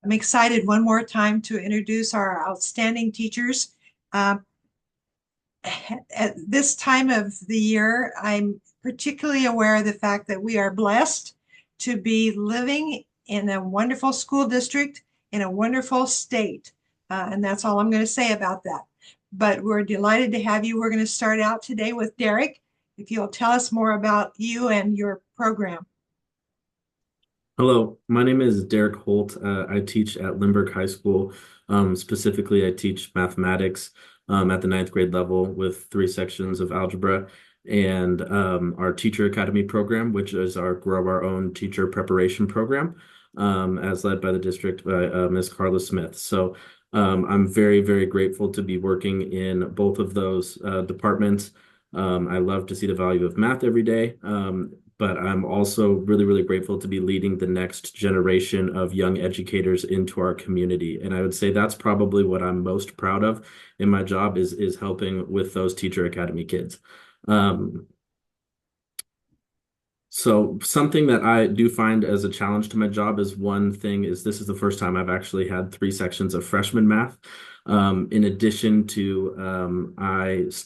I'm excited one more time to introduce our outstanding teachers. Uh, at this time of the year, I'm particularly aware of the fact that we are blessed to be living in a wonderful school district in a wonderful state. And that's all I'm going to say about that. But we're delighted to have you. We're going to start out today with Derek. If you'll tell us more about you and your program. Hello, my name is Derek Holt. I teach at Lindbergh High School. Specifically, I teach mathematics at the ninth grade level with three sections of algebra and our Teacher Academy program, which is our Grow Our Own teacher preparation program, as led by the district by Ms. Carla Smith. So I'm very, very grateful to be working in both of those departments. I love to see the value of math every day. But I'm also really, really grateful to be leading the next generation of young educators into our community. And I would say that's probably what I'm most proud of in my job is helping with those Teacher Academy kids. Um, so something that I do find as a challenge to my job is one thing is this is the first time I've actually had three sections of freshman math. In addition to,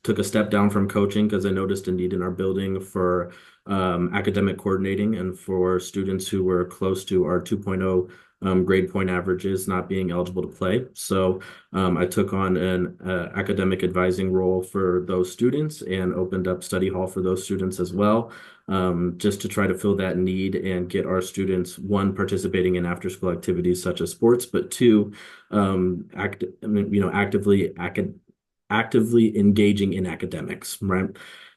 took a step down from coaching because I noticed a need in our building for academic coordinating and for students who were close to our 2.0 grade point averages not being eligible to play. So I took on an academic advising role for those students and opened up study hall for those students as well, just to try to fill that need and get our students, one, participating in after school activities such as sports, but two, actively engaging in academics, right?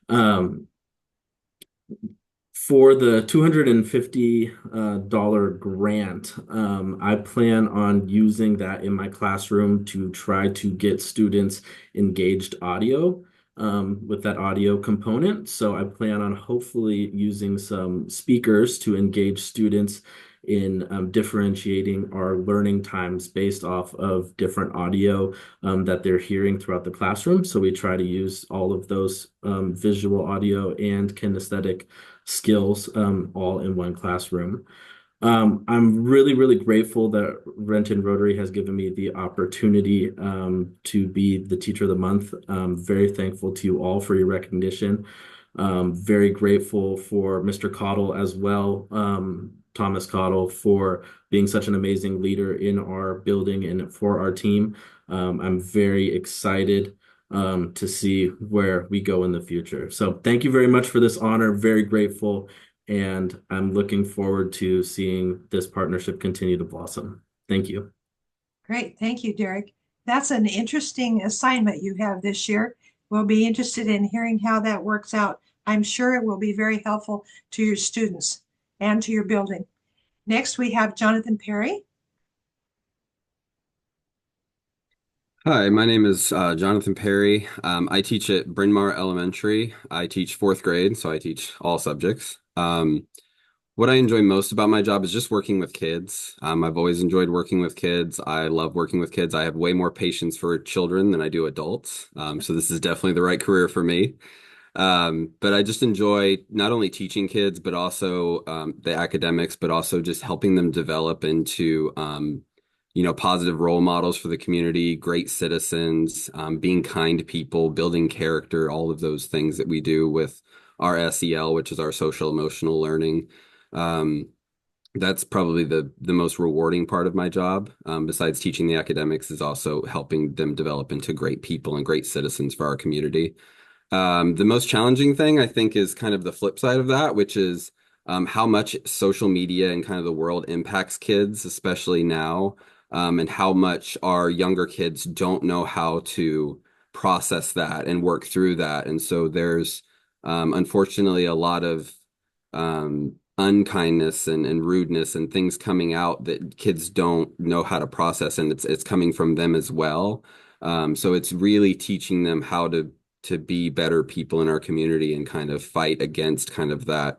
Um, for the $250 grant, I plan on using that in my classroom to try to get students engaged audio with that audio component. So I plan on hopefully using some speakers to engage students in differentiating our learning times based off of different audio that they're hearing throughout the classroom. So we try to use all of those visual audio and kinesthetic skills all in one classroom. I'm really, really grateful that Renton Rotary has given me the opportunity to be the Teacher of the Month. Very thankful to you all for your recognition. Very grateful for Mr. Cottle as well, Thomas Cottle, for being such an amazing leader in our building and for our team. I'm very excited to see where we go in the future. So thank you very much for this honor. Very grateful. And I'm looking forward to seeing this partnership continue to blossom. Thank you. Great. Thank you, Derek. That's an interesting assignment you have this year. We'll be interested in hearing how that works out. I'm sure it will be very helpful to your students and to your building. Next, we have Jonathan Perry. Hi, my name is Jonathan Perry. I teach at Bryn Mawr Elementary. I teach fourth grade, so I teach all subjects. What I enjoy most about my job is just working with kids. I've always enjoyed working with kids. I love working with kids. I have way more patience for children than I do adults. So this is definitely the right career for me. But I just enjoy not only teaching kids, but also the academics, but also just helping them develop into positive role models for the community, great citizens, being kind people, building character, all of those things that we do with our SEL, which is our social emotional learning. Um, that's probably the most rewarding part of my job, besides teaching the academics, is also helping them develop into great people and great citizens for our community. The most challenging thing, I think, is kind of the flip side of that, which is how much social media and kind of the world impacts kids, especially now, and how much our younger kids don't know how to process that and work through that. And so there's unfortunately a lot of unkindness and rudeness and things coming out that kids don't know how to process, and it's coming from them as well. So it's really teaching them how to be better people in our community and kind of fight against kind of that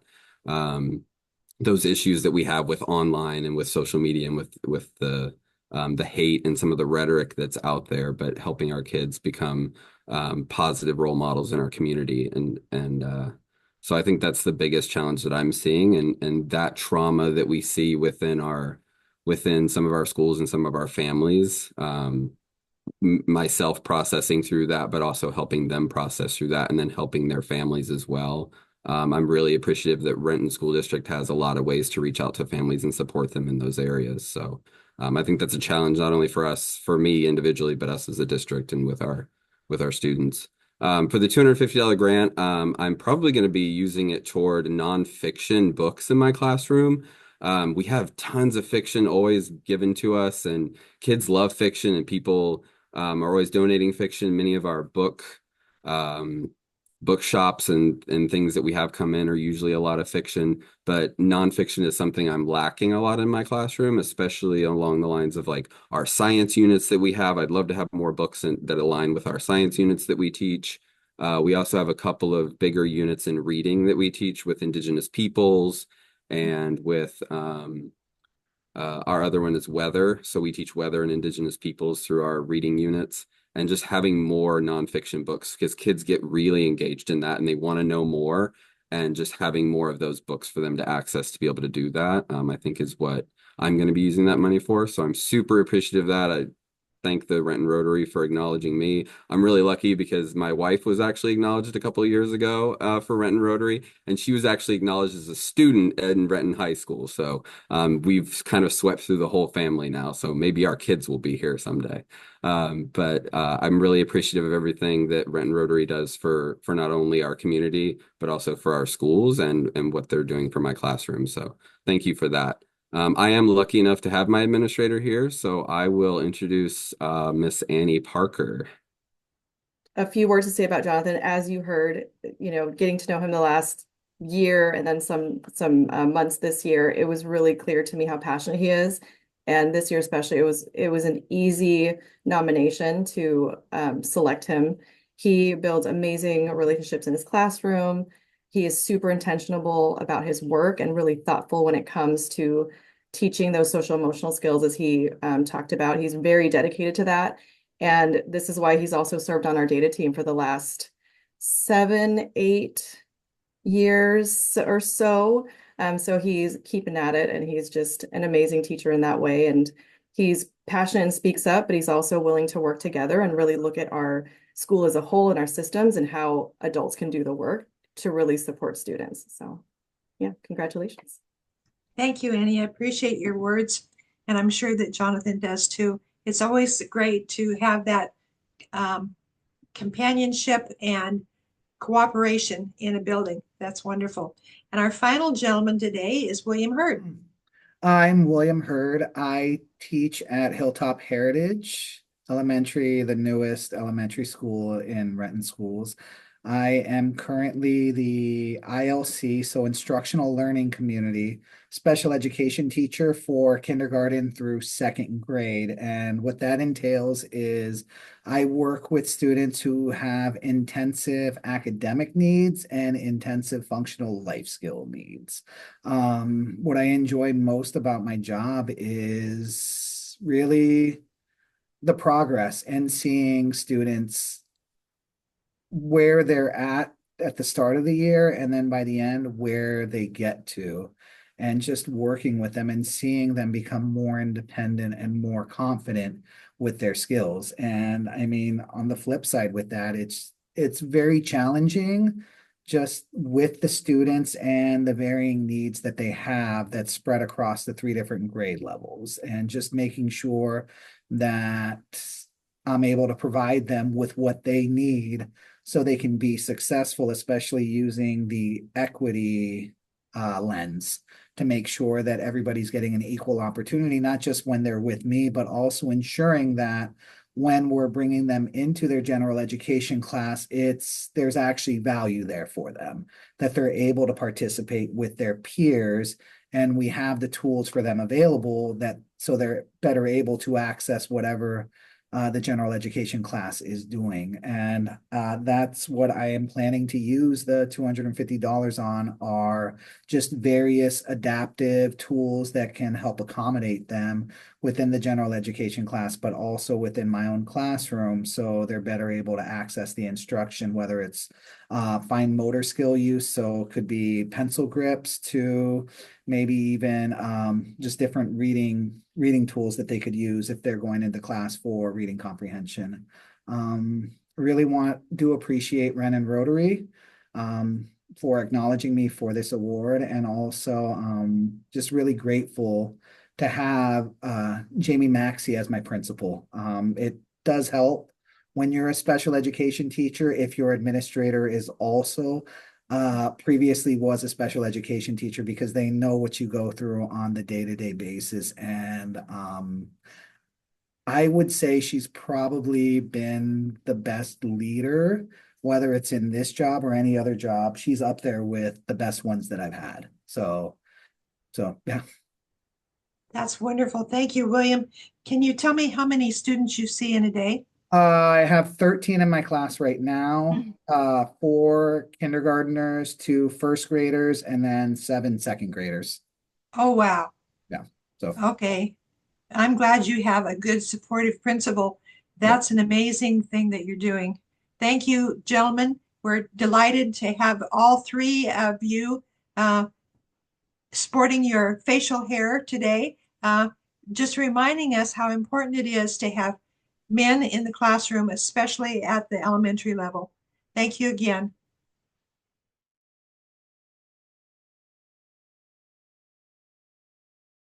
those issues that we have with online and with social media and with the hate and some of the rhetoric that's out there, but helping our kids become positive role models in our community. And so I think that's the biggest challenge that I'm seeing, and that trauma that we see within some of our schools and some of our families. Myself processing through that, but also helping them process through that and then helping their families as well. I'm really appreciative that Renton School District has a lot of ways to reach out to families and support them in those areas. So I think that's a challenge not only for us, for me individually, but us as a district and with our students. For the $250 grant, I'm probably going to be using it toward nonfiction books in my classroom. We have tons of fiction always given to us, and kids love fiction, and people are always donating fiction. Many of our um, bookshops and things that we have come in are usually a lot of fiction, but nonfiction is something I'm lacking a lot in my classroom, especially along the lines of like our science units that we have. I'd love to have more books that align with our science units that we teach. We also have a couple of bigger units in reading that we teach with Indigenous peoples and with our other one is weather. So we teach weather and Indigenous peoples through our reading units, and just having more nonfiction books because kids get really engaged in that and they want to know more. And just having more of those books for them to access to be able to do that, I think is what I'm going to be using that money for. So I'm super appreciative of that. I thank the Renton Rotary for acknowledging me. I'm really lucky because my wife was actually acknowledged a couple of years ago for Renton Rotary, and she was actually acknowledged as a student in Renton High School. So we've kind of swept through the whole family now. So maybe our kids will be here someday. But I'm really appreciative of everything that Renton Rotary does for not only our community, but also for our schools and what they're doing for my classroom. So thank you for that. I am lucky enough to have my administrator here, so I will introduce Miss Annie Parker. A few words to say about Jonathan. As you heard, getting to know him the last year and then some months this year, it was really clear to me how passionate he is. And this year especially, it was an easy nomination to select him. He builds amazing relationships in his classroom. He is super intentional about his work and really thoughtful when it comes to teaching those social emotional skills, as he talked about. He's very dedicated to that. And this is why he's also served on our data team for the last 7, 8 years or so. So he's keeping at it, and he's just an amazing teacher in that way. And he's passionate and speaks up, but he's also willing to work together and really look at our school as a whole and our systems and how adults can do the work to really support students. So yeah, congratulations. Thank you, Annie. I appreciate your words, and I'm sure that Jonathan does too. It's always great to have that companionship and cooperation in a building. That's wonderful. And our final gentleman today is William Hurd. I'm William Hurd. I teach at Hilltop Heritage Elementary, the newest elementary school in Renton Schools. I am currently the ILC, so Instructional Learning Community, special education teacher for kindergarten through 2nd grade. And what that entails is I work with students who have intensive academic needs and intensive functional life skill needs. What I enjoy most about my job is really the progress and seeing students where they're at the start of the year, and then by the end where they get to, and just working with them and seeing them become more independent and more confident with their skills. And I mean, on the flip side with that, it's very challenging just with the students and the varying needs that they have that spread across the 3 different grade levels, and just making sure that I'm able to provide them with what they need so they can be successful, especially using the equity lens to make sure that everybody's getting an equal opportunity, not just when they're with me, but also ensuring that when we're bringing them into their general education class, there's actually value there for them, that they're able to participate with their peers, and we have the tools for them available that so they're better able to access whatever the general education class is doing. And that's what I am planning to use the $250 on, are just various adaptive tools that can help accommodate them within the general education class, but also within my own classroom, so they're better able to access the instruction, whether it's fine motor skill use, so it could be pencil grips, to maybe even just different reading tools that they could use if they're going into class for reading comprehension. Really do appreciate Renton Rotary for acknowledging me for this award, and also just really grateful to have Jamie Maxey as my principal. It does help when you're a special education teacher if your administrator is also previously was a special education teacher, because they know what you go through on the day-to-day basis. And I would say she's probably been the best leader, whether it's in this job or any other job. She's up there with the best ones that I've had. So yeah. That's wonderful. Thank you, William. Can you tell me how many students you see in a day? I have 13 in my class right now, 4 kindergartners, 2 first graders, and then 7 second graders. Oh, wow. Yeah. So Okay. I'm glad you have a good supportive principal. That's an amazing thing that you're doing. Thank you, gentlemen. We're delighted to have all 3 of you sporting your facial hair today. Just reminding us how important it is to have men in the classroom, especially at the elementary level. Thank you again.